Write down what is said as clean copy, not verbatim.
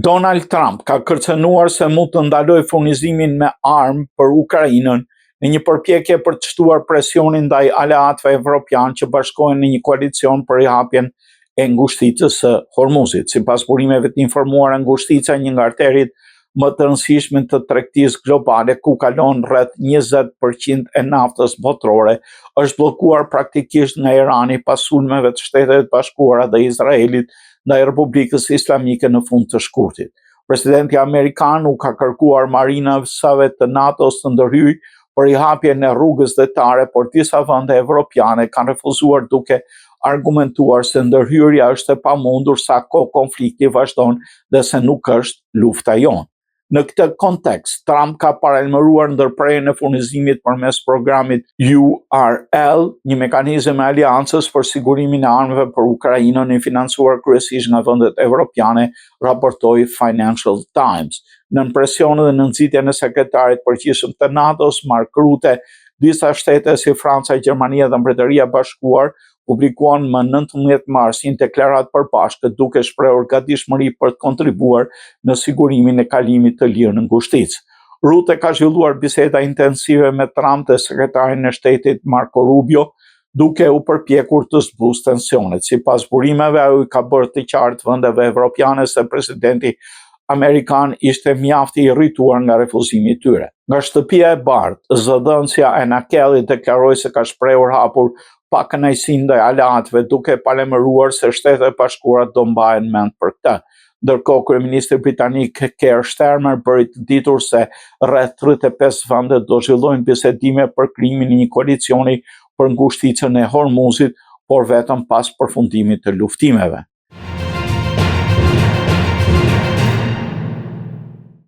Donald Trump ka kërcënuar se mund të ndalojë furnizimin me armë për Ukrainën në një përpjekje për të shtuar presionin ndaj aleatëve evropian që bashkohen në një koalicion për rihapjen e ngushticës së Hormuzit. Sipas burimeve të informuara, ngushtica, një nga arterit më të rëndësishme të tregtisë globale, ku kalon rreth 20% e naftës botërore, është bllokuar praktikisht nga Irani pas sulmeve të Shtetet e Bashkuara dhe Izraelit ndaj Republikës Islamike në fund të shkurtit. Presidenti amerikan u ka kërkuar marinave të NATO-s të ndërhyjë për rihapjen e rrugës detare, por disa vende evropiane kanë refuzuar duke argumentuar se ndërhyrja është e pamundur sa kohë konflikti vazhdon dhe se nuk është lufta jonë. Në këtë kontekst, Trump ka paralajmëruar ndërprerjen e furnizimit përmes programit URL, një mekanizëm e aleancës për sigurimin e armëve për Ukrainën, i financuar kryesisht nga vendet evropiane, raportoi Financial Times. Nën presion dhe në nxitjen e sekretarit përgjithshëm të NATO-s, Mark Rutte, disa shtete si Franca, Gjermania dhe Mbretëria e Bashkuar publikuan më 19 mars një deklaratë përbashkët duke shprehur gatishmëri për të kontribuar në sigurimin e kalimit të lirë në ngushticë. Rutte ka zhvilluar biseda intensive me Trump dhe sekretarin e shtetit Marco Rubio, duke u përpjekur të zbusë tensionet. Sipas burimeve, ai ka bërë të qartë vendeve evropiane se presidenti amerikan ishte mjaft i irrituar nga refuzimi i tyre. Nga shtëpia e bardhë, zëdhënësja Anna Kelly deklaroi se ka shprehur hapur pa kënaqësi ndaj aleatëve, duke paralajmëruar se Shtetet e Bashkuara do mbahen mend për këtë. Ndërkohë, kryeministri britanik Keir Starmer bëri të ditur se rreth 35 vende do zhvillojnë bisedime për krijimin e një koalicioni për ngushticën e Hormuzit, por vetëm pas përfundimit të luftimeve.